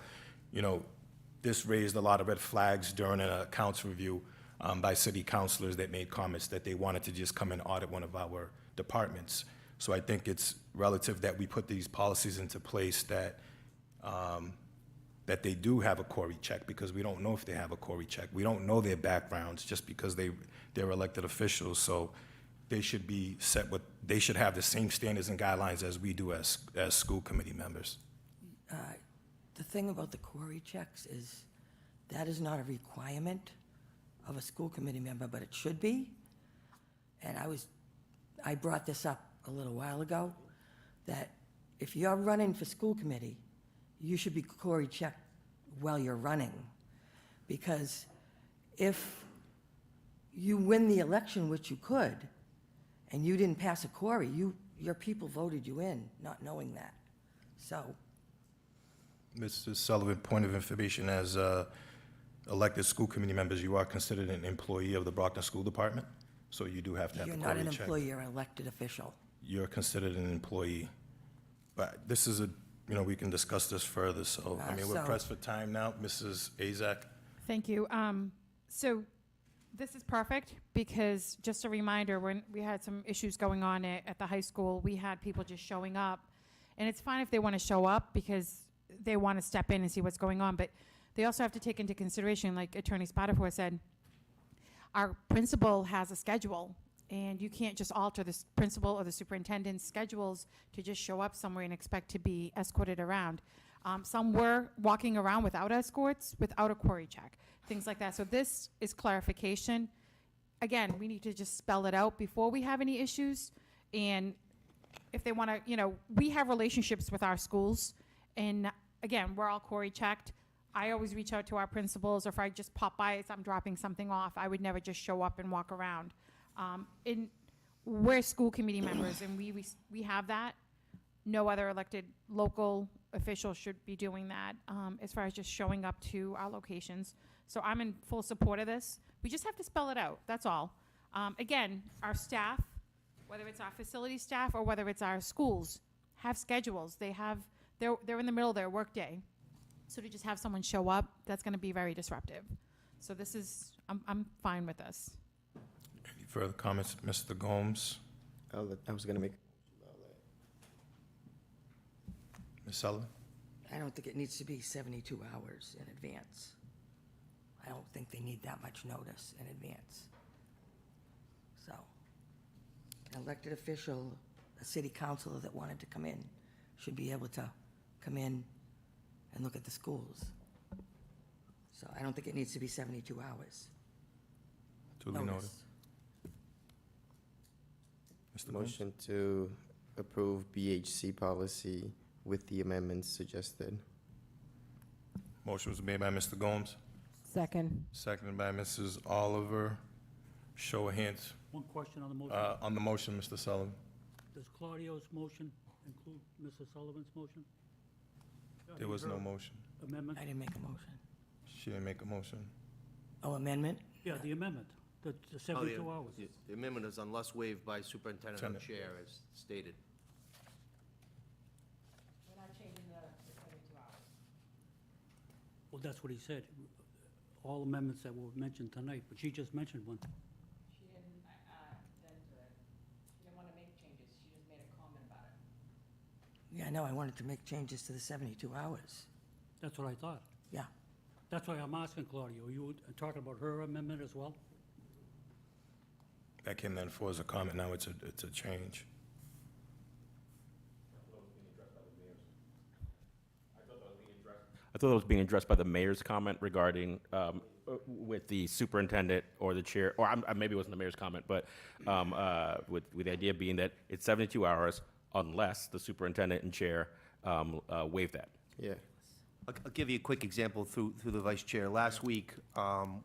you know, this raised a lot of red flags during an accounts review by city councilors that made comments that they wanted to just come and audit one of our departments. So I think it's relative that we put these policies into place that that they do have a Corey check, because we don't know if they have a Corey check. We don't know their backgrounds just because they're elected officials. So they should be they should have the same standards and guidelines as we do as school committee members. The thing about the Corey checks is that is not a requirement of a school committee member, but it should be. And I brought this up a little while ago, that if you're running for school committee, you should be Corey checked while you're running. Because if you win the election, which you could, and you didn't pass a Corey, your people voted you in, not knowing that. So, Mrs. Sullivan, point of information, as elected school committee members, you are considered an employee of the Brockton School Department, so you do have to have a you're Corey not check. an employee, you're an elected official. You're considered an employee. But this is we can discuss this further, so, I mean, we're So- pressed for time now. Mrs. Azak? Thank you. So this is perfect because, just a reminder, when we had some issues going on at the high school, we had people just showing up. And it's fine if they want to show up because they want to step in and see what's going on, but they also have to take into consideration, like Attorney Spotterford said, our principal has a schedule, and you can't just alter the principal or the superintendent's schedules to just show up somewhere and expect to be escorted around. Some were walking around without escorts, without a Corey check, things like that. So this is clarification. Again, we need to just spell it out before we have any issues. And if they want to, we have relationships with our schools. And again, we're all Corey checked. I always reach out to our principals, or if I just pop by as I'm dropping something off, I would never just show up and walk around. And we're school committee members, and we have that. No other elected local official should be doing that as far as just showing up to our locations. So I'm in full support of this. We just have to spell it out, that's all. Again, our staff, whether it's our facility staff or whether it's our schools, have schedules. They have they're in the middle of their workday. So to just have someone show up, that's gonna be very disruptive. So this is, I'm fine with this. Any further comments, Mr. Gomes? I was gonna make, Ms. Sullivan? I don't think it needs to be 72 hours in advance. I don't think they need that much notice in advance. So, an elected official, a city councilor that wanted to come in, should be able to come in and look at the schools. So I don't think it needs to be 72 hours. Duly noted. notice. Mr. Gomes? motion to approve BHC policy with the amendments suggested. Motion was made by Mr. Gomes, Second. seconded by Mrs. Oliver. Show of hands. One question on the motion. On the motion, Mr. Sullivan. Does Claudio's motion include Mrs. Sullivan's motion? There was no motion. Amendment? I didn't make a motion. She didn't make a motion. Oh, amendment? Yeah, the amendment, the Oh, 72 hours. The amendment is unless waived by superintendent or Superintendent. chair, as stated. We're not changing the 72 hours. Well, that's what he said. All amendments that were mentioned tonight, but she just mentioned one. She didn't, then do it. She didn't want to make changes, she just made a comment about it. Yeah, no, I wanted to make changes to the 72 hours. That's what I thought. Yeah. That's why I'm asking Claudio, you talking about her amendment as well? That came then for as a comment, now it's a change. I thought it was being addressed by the mayor's comment regarding, with the superintendent or the chair, or maybe it wasn't the mayor's comment, but with the idea being that it's 72 hours unless the superintendent and chair waive that. Yeah. I'll give you a quick example through the vice chair. Last week,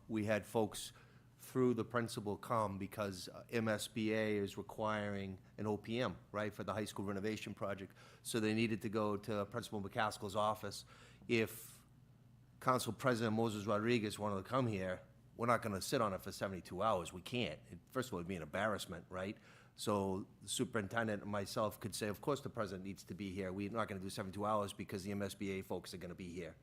we had folks through the principal come because MSBA is requiring an OPM, right, for the high school renovation project. So they needed to go to Principal McCaskill's office. If Council President Moses Rodriguez wanted to come here, we're not gonna sit on it for 72 hours. We can't. First of all, it'd be an embarrassment, right? So the superintendent and myself could say, of course, the president needs to be here. We're not gonna do 72 hours because the MSBA folks are gonna be here.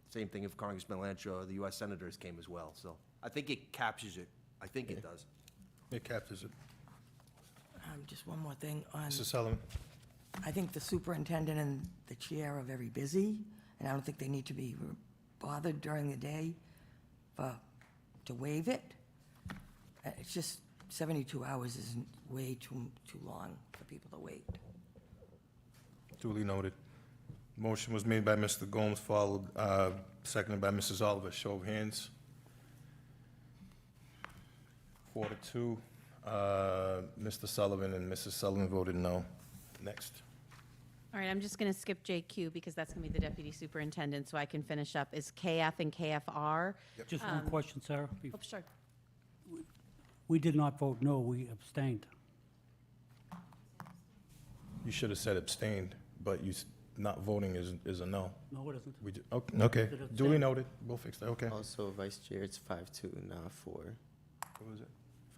Same thing if Congressman Lancho or the US senators came as well. So I think it captures it. I think it does. It captures it. Just one more thing on, Mr. Sullivan? I think the superintendent and the chair are very busy, and I don't think they need to be bothered during the day to waive it. It's just 72 hours is way too long for people to wait. Duly noted. Motion was made by Mr. Gomes, followed, seconded by Mrs. Oliver. Show of hands. 4-2. Mr. Sullivan and Mrs. Sullivan voted no. Next. All right, I'm just going to skip JQ because that's going to be the deputy superintendent, so I can finish up. Is KF and KFR? Just one question, Sarah. Oh, sure. We did not vote no, we abstained. You should have said abstained, but not voting is a no. No, it isn't. We okay. Did it Duly abstain? noted. We'll fix that. Okay. Also, Vice Chair, it's 5-2, not 4. What was it?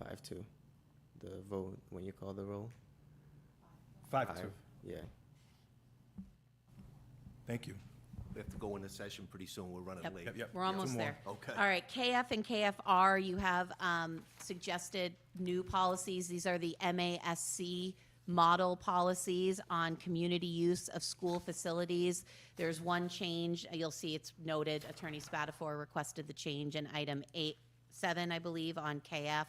5-2. The vote, when you call the roll? 5-2. Yeah. Thank you. We have to go into session pretty soon. We're running Yep. late. Yep. We're almost more. there. Okay. All right, KF and KFR, you have suggested new policies. These are the MASC model policies on community use of school facilities. There's one change, you'll see it's noted, Attorney Spatafor requested the change in item 7, I believe, on KF.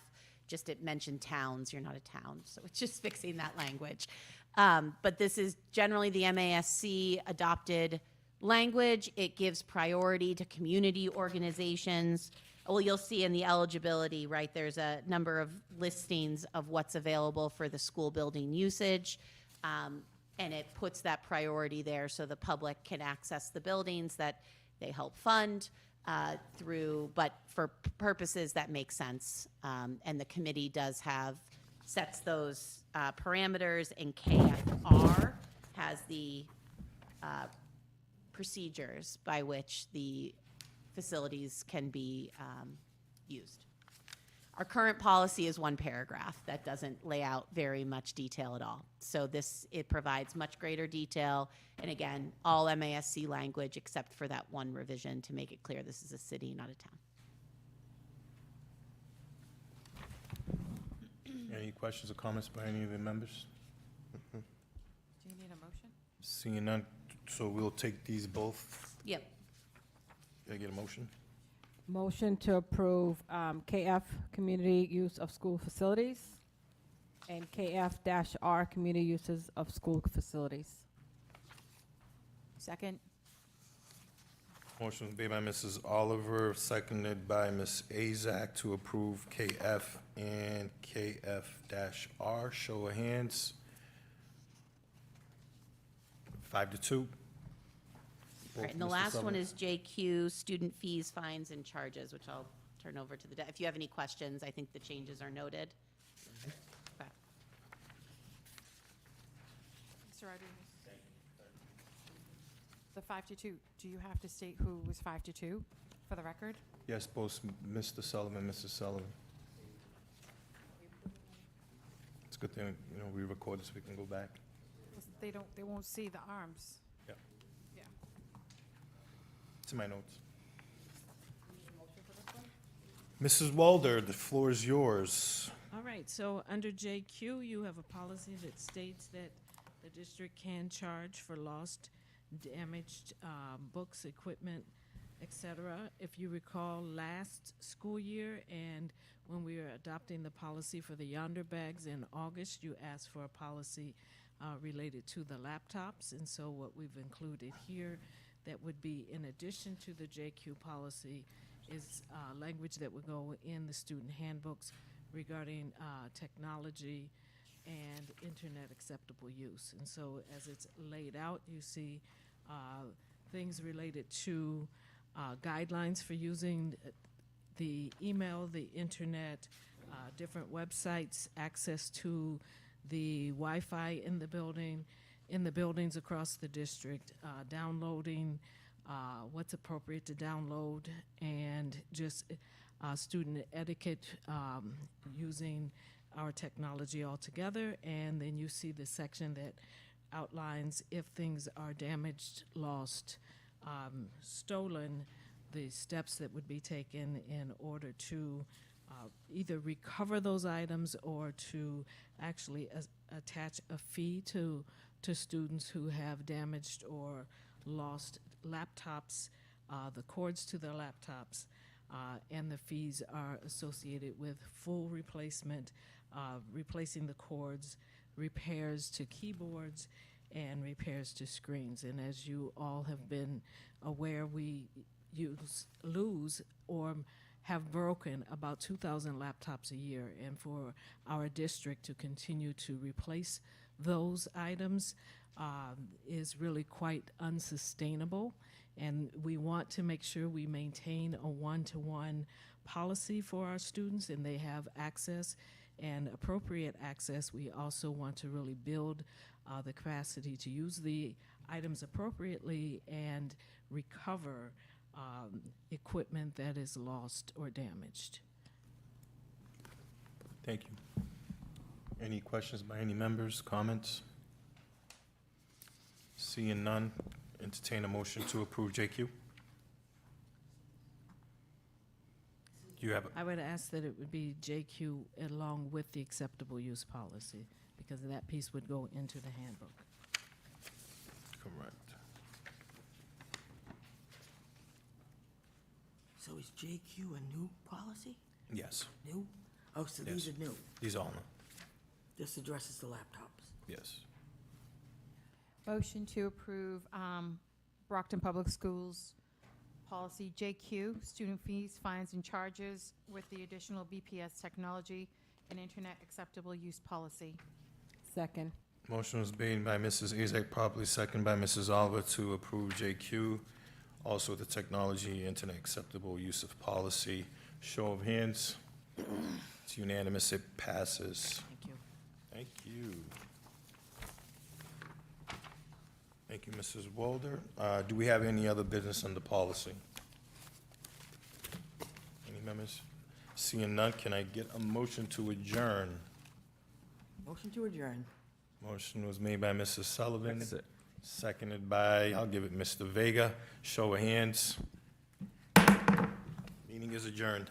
Just it mentioned towns, you're not a town, so it's just fixing that language. But this is generally the MASC adopted language. It gives priority to community organizations. Well, you'll see in the eligibility, right, there's a number of listings of what's available for the school building usage. And it puts that priority there so the public can access the buildings that they help fund but for purposes that make sense. And the committee sets those parameters, and KFR has the procedures by which the facilities can be used. Our current policy is one paragraph that doesn't lay out very much detail at all. So it provides much greater detail, and again, all MASC language except for that one revision to make it clear this is a city, not a town. Any questions or comments by any of the members? Do you need a motion? Seeing none, so we'll take these both. Yep. Can I get a motion? Motion to approve KF, community use of school facilities, and KF-R, community uses of school facilities. Second? Motion was made by Mrs. Oliver, seconded by Ms. Azak to approve KF and KF-R. Show of hands. 5-2. All right, and the last one is JQ, student fees, fines, and charges, which I'll turn over to the, if you have any questions, I think the changes are noted. Okay. Mr. Rodriguez? The 5-2, do you have to state who was 5-2 for the record? Yes, both Mr. Sullivan, Mrs. Sullivan. It's a good thing, we recorded so we can go back. They won't see the arms. Yeah. Yeah. It's in my notes. Mrs. Walder, the floor is yours. All right, so under JQ, you have a policy that states that the district can charge for lost, damaged books, equipment, etc. If you recall, last school year and when we were adopting the policy for the Yonder bags in August, you asked for a policy related to the laptops. And so what we've included here that would be in addition to the JQ policy is language that would go in the student handbooks regarding technology and internet acceptable use. And so as it's laid out, you see things related to guidelines for using the email, the internet, different websites, access to the Wi-Fi in the building, in the buildings across the district, downloading what's appropriate to download, and just student etiquette using our technology altogether. And then you see the section that outlines if things are damaged, lost, stolen, the steps that would be taken in order to either recover those items or to actually attach a fee to students who have damaged or lost laptops, the cords to their laptops, and the fees are associated with full replacement, replacing the cords, repairs to keyboards, and repairs to screens. And as you all have been aware, we lose or have broken about 2,000 laptops a year. And for our district to continue to replace those items is really quite unsustainable. And we want to make sure we maintain a one-to-one policy for our students and they have access and appropriate access. We also want to really build the capacity to use the items appropriately and recover equipment that is lost or damaged. Thank you. Any questions by any members, comments? Seeing none, entertain a motion to approve JQ. You have, I would ask that it would be JQ along with the acceptable use policy, because that piece would go into the handbook. correct. So is JQ a new policy? Yes, New? Oh, so these Yes. are new. these all know. This addresses the laptops. Yes. Motion to approve Brockton Public Schools Policy JQ, student fees, fines, and charges with the additional BPS technology and internet acceptable use policy. Second. Motion was made by Mrs. Azak, properly second by Mrs. Oliver to approve JQ, also the technology, internet acceptable use of policy. Show of hands. It's unanimous, it passes. Thank you. Thank you. Thank you, Mrs. Walder. Do we have any other business under policy? Any members? Seeing none, can I get a motion to adjourn? Motion to adjourn. Motion was made by Mrs. Sullivan. That's it. Seconded by, I'll give it Mr. Vega. Show of hands. Meeting is adjourned.